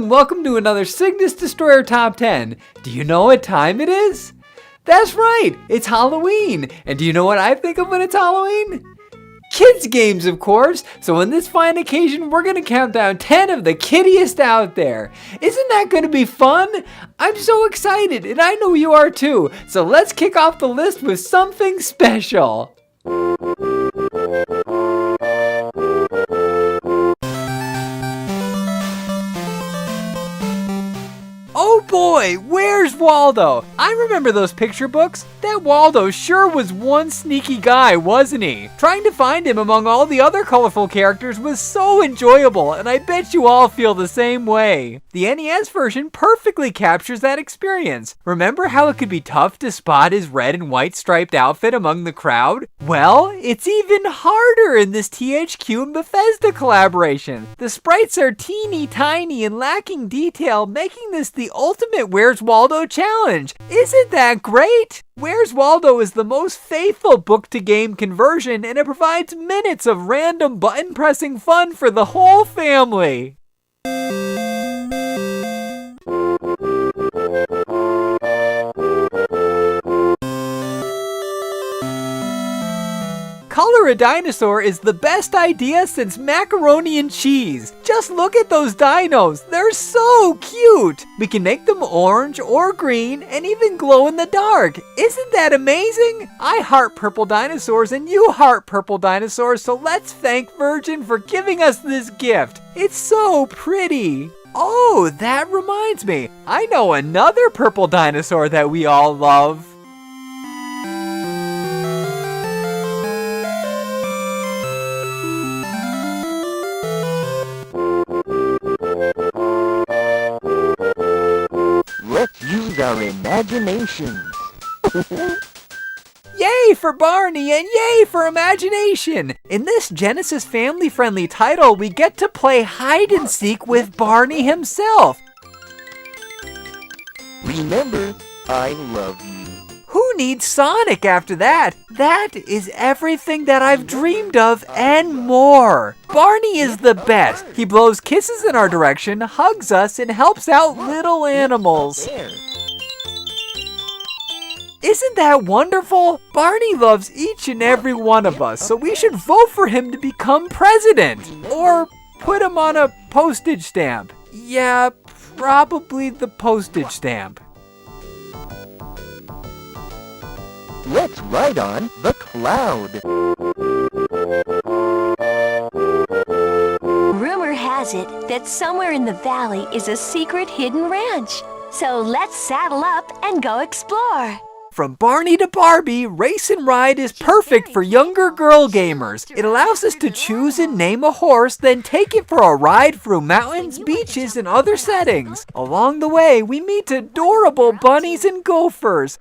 and welcome to another Cygnus Destroyer Top 10. Do you know what time it is? That's right, it's Halloween. And do you know what I think of when it's Halloween? Kids games, of course. So on this fine occasion, we're gonna count down 10 of the kiddiest out there. Isn't that gonna be fun? I'm so excited, and I know you are too. So let's kick off the list with something special. Oh boy, where's Waldo? I remember those picture books. That Waldo sure was one sneaky guy, wasn't he? Trying to find him among all the other colorful characters was so enjoyable, and I bet you all feel the same way. The NES version perfectly captures that experience. Remember how it could be tough to spot his red and white striped outfit among the crowd? Well, it's even harder in this THQ and Bethesda collaboration. The sprites are teeny tiny and lacking detail, making this the ultimate Where's Waldo challenge. Isn't that great? Where's Waldo is the most faithful book-to-game conversion, and it provides minutes of random button-pressing fun for the whole family. Color a dinosaur is the best idea since macaroni and cheese. Just look at those dinos, they're so cute. We can make them orange or green and even glow in the dark. Isn't that amazing? I heart purple dinosaurs and you heart purple dinosaurs, so let's thank Virgin for giving us this gift. It's so pretty. Oh, that reminds me, I know another purple dinosaur that we all love. Use our imaginations. Yay for Barney and yay for imagination! In this Genesis family-friendly title, we get to play hide and seek with Barney himself. Remember, I love you. Who needs Sonic after that? That is everything that I've dreamed of and more. Barney is the best. He blows kisses in our direction, hugs us, and helps out little animals. Isn't that wonderful? Barney loves each and every one of us, so we should vote for him to become president. Or put him on a postage stamp. Yeah, probably the postage stamp. Let's ride on the cloud. Rumor has it that somewhere in the valley is a secret hidden ranch. So let's saddle up and go explore. From Barney to Barbie, Race and Ride is perfect for younger girl gamers. It allows us to choose and name a horse, then take it for a ride through mountains, beaches, and other settings. Along the way, we meet adorable bunnies and gophers.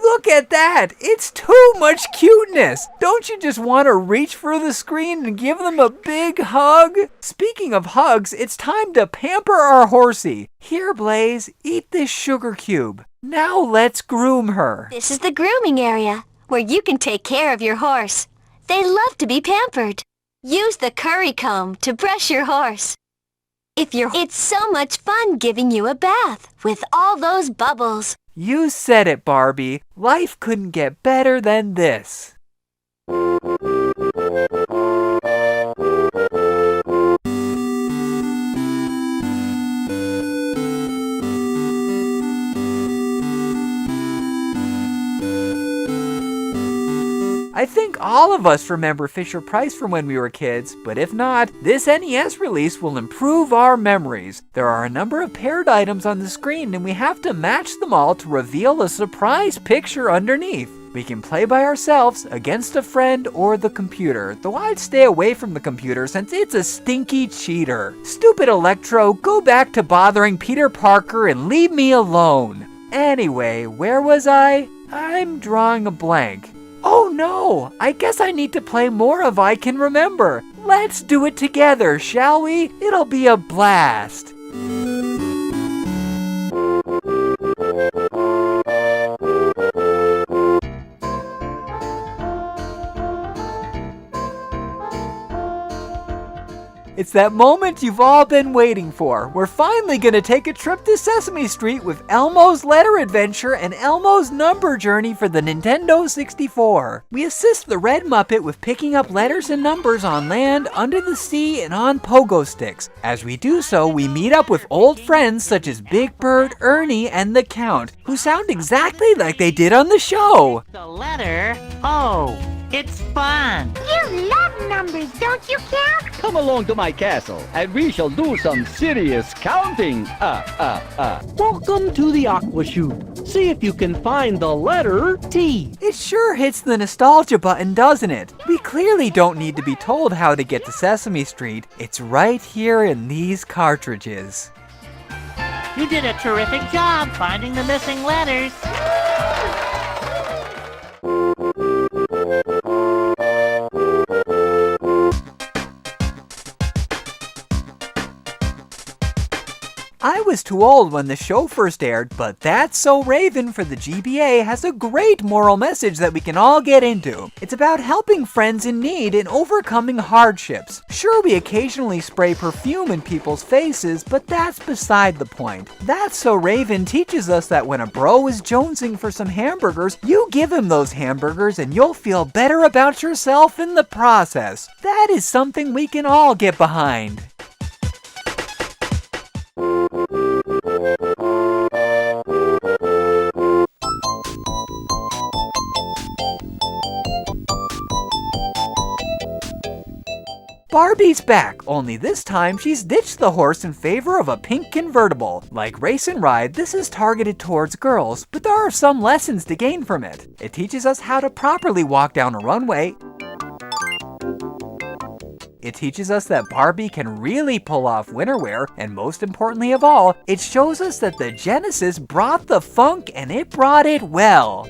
Look at that! It's too much cuteness! Don't you just want to reach through the screen and give them a big hug? Speaking of hugs, it's time to pamper our horsey. Here, Blaze, eat this sugar cube. Now let's groom her. This is the grooming area, where you can take care of your horse. They love to be pampered. Use the curry comb to brush your horse. It's so much fun giving you a bath with all those bubbles. You said it, Barbie. Life couldn't get better than this. I think all of us remember Fisher-Price from when we were kids, but if not, this NES release will improve our memories. There are a number of paired items on the screen, and we have to match them all to reveal a surprise picture underneath. We can play by ourselves, against a friend, or the computer, though I'd stay away from the computer since it's a stinky cheater. Stupid Electro, go back to bothering Peter Parker and leave me alone. Anyway, where was I? I'm drawing a blank. Oh no, I guess I need to play more of I Can Remember. Let's do it together, shall we? It'll be a blast. It's that moment you've all been waiting for. We're finally gonna take a trip to Sesame Street with Elmo's Letter Adventure and Elmo's Number Journey for the Nintendo 64. We assist the Red Muppet with picking up letters and numbers on land, under the sea, and on pogo sticks. As we do so, we meet up with old friends such as Big Bird, Ernie, and the Count, who sound exactly like they did on the show. The letter O. It's fun. You love numbers, don't you, Count? Come along to my castle, and we shall do some serious counting. Welcome to the Aqua Chute. See if you can find the letter T. It sure hits the nostalgia button, doesn't it? We clearly don't need to be told how to get to Sesame Street. It's right here in these cartridges. You did a terrific job finding the missing letters. I was too old when the show first aired, but That's So Raven for the GBA has a great moral message that we can all get into. It's about helping friends in need and overcoming hardships. Sure, we occasionally spray perfume in people's faces, but that's beside the point. That's So Raven teaches us that when a bro is jonesing for some hamburgers, you give him those hamburgers and you'll feel better about yourself in the process. That is something we can all get behind. Barbie's back, only this time she's ditched the horse in favor of a pink convertible. Like Race and Ride, this is targeted towards girls, but there are some lessons to gain from it. It teaches us how to properly walk down a runway. It teaches us that Barbie can really pull off winter wear, and most importantly of all, it shows us that the Genesis brought the funk and it brought it well.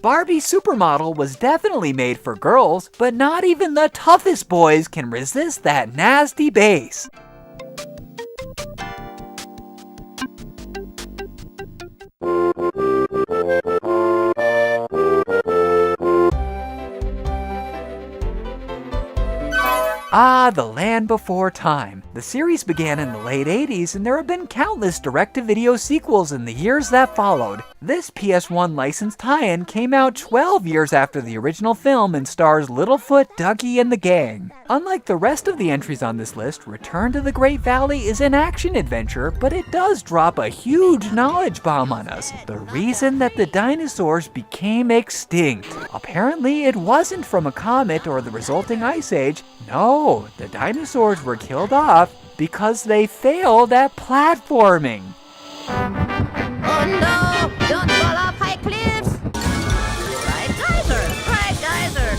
Barbie Supermodel was definitely made for girls, but not even the toughest boys can resist that nasty bass. Ah, The Land Before Time. The series began in the late 80s, and there have been countless direct-to-video sequels in the years that followed. This PS1 licensed tie-in came out 12 years after the original film and stars Littlefoot, Dougie, and the gang. Unlike the rest of the entries on this list, Return to the Great Valley is an action-adventure, but it does drop a huge knowledge bomb on us. The reason that the dinosaurs became extinct. Apparently, it wasn't from a comet or the resulting ice age. No, the dinosaurs were killed off because they failed at platforming. Oh no! Don't fall off high cliffs! Right geyser!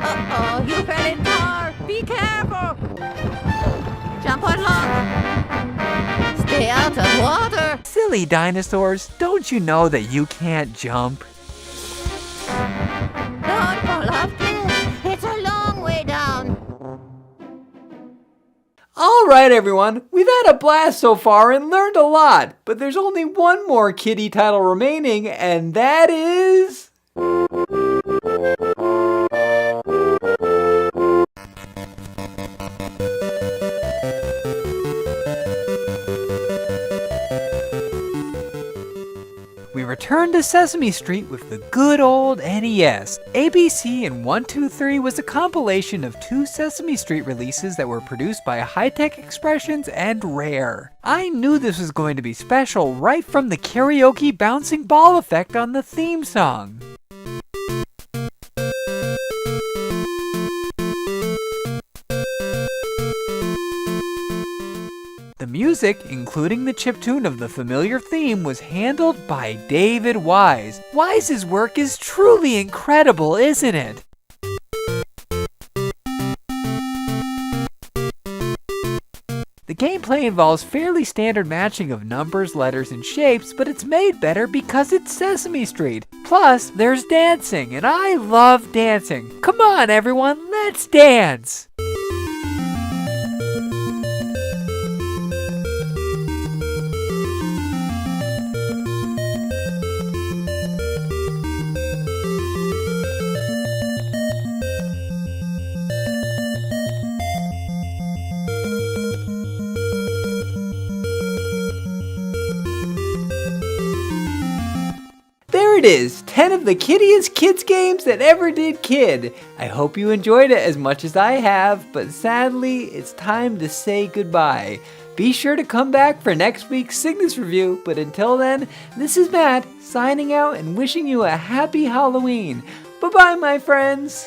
Uh-oh, you fell in tar! Be careful! Jump on log! Stay out of water! Silly dinosaurs, don't you know that you can't jump? Don't fall off cliffs! It's a long way down! Alright everyone, we've had a blast so far and learned a lot, but there's only one more kiddie title remaining, and that is... We return to Sesame Street with the good old NES. ABC and 1-2-3 was a compilation of 2 Sesame Street releases that were produced by High-Tech Expressions and Rare. I knew this was going to be special right from the karaoke bouncing ball effect on the theme song. The music, including the chiptune of the familiar theme, was handled by David Wise. Wise's work is truly incredible, isn't it? The gameplay involves fairly standard matching of numbers, letters, and shapes, but it's made better because it's Sesame Street. Plus, there's dancing, and I love dancing. Come on, everyone, let's dance! it is, 10 of the kiddiest kids games that ever did kid. I hope you enjoyed it as much as I have, but sadly, it's time to say goodbye. Be sure to come back for next week's Cygnus review, but until then, this is Matt, signing out and wishing you a happy Halloween. Bye-bye, my friends.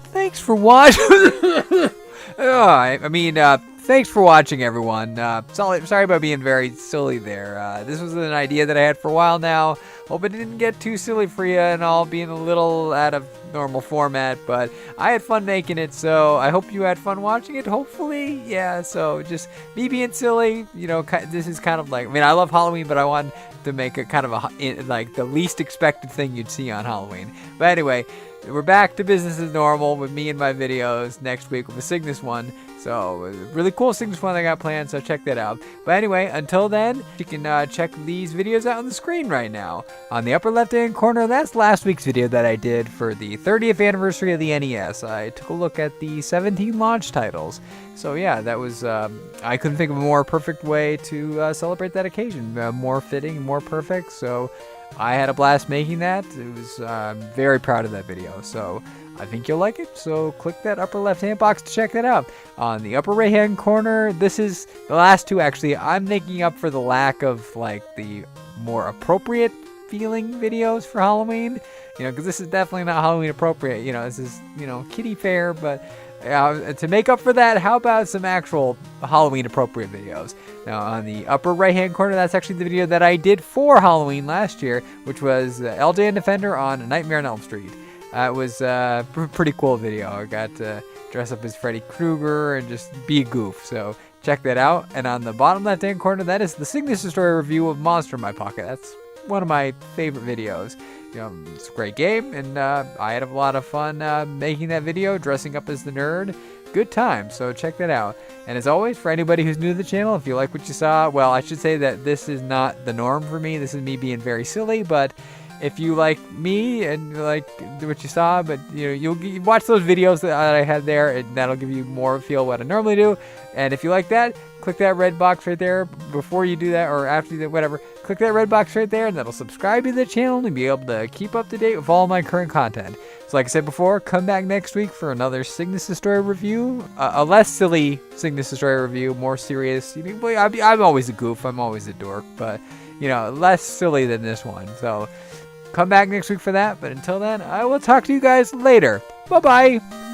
Thanks for watching. Thanks for watching, everyone. Sorry about being very silly there. This was an idea that I had for a while now. Hope it didn't get too silly for you and all being a little out of normal format, but I had fun making it, so I hope you had fun watching it, hopefully. Yeah, so just me being silly, this is kind of like, I love Halloween, but I want to make it kind of like the least expected thing you'd see on Halloween. But anyway, we're back to business as normal with me and my videos next week with a Cygnus one. So, a really cool Cygnus one I got planned, so check that out. But anyway, until then, you can check these videos out on the screen right now. On the upper left-hand corner, that's last week's video that I did for the 30th anniversary of the NES. I took a look at the 17 launch titles. So yeah, that was, I couldn't think of a more perfect way to celebrate that occasion. More fitting, more perfect, so I had a blast making that. It was, very proud of that video, so I think you'll like it, so click that upper left-hand box to check that out. On the upper right-hand corner, this is the last two, actually. I'm making up for the lack of, like, the more appropriate feeling videos for Halloween, because this is definitely not Halloween appropriate. This is, kiddie fair, but to make up for that, how about some actual Halloween appropriate videos? Now, on the upper right-hand corner, that's actually the video that I did for Halloween last year, which was LJ and Defender on A Nightmare on Elm Street. It was a pretty cool video. I got to dress up as Freddy Krueger and just be a goof, so check that out. And on the bottom left-hand corner, that is the Cygnus Story review of Monster in My Pocket. That's one of my favorite videos. It's a great game, and I had a lot of fun making that video, dressing up as the nerd. Good time, so check that out. And as always, for anybody who's new to the channel, if you like what you saw, well, I should say that this is not the norm for me. This is me being very silly, but if you like me and you like what you saw, but you'll watch those videos that I had there, and that'll give you more feel what I normally do. And if you like that, click that red box right there before you do that, or after you do whatever. Click that red box right there, and that'll subscribe you to the channel and be able to keep up to date with all my current content. So like I said before, come back next week for another Cygnus Story review, a less silly Cygnus Story review, more serious. I'm always a goof, I'm always a dork, but less silly than this one. So come back next week for that, but until then, I will talk to you guys later. Bye-bye!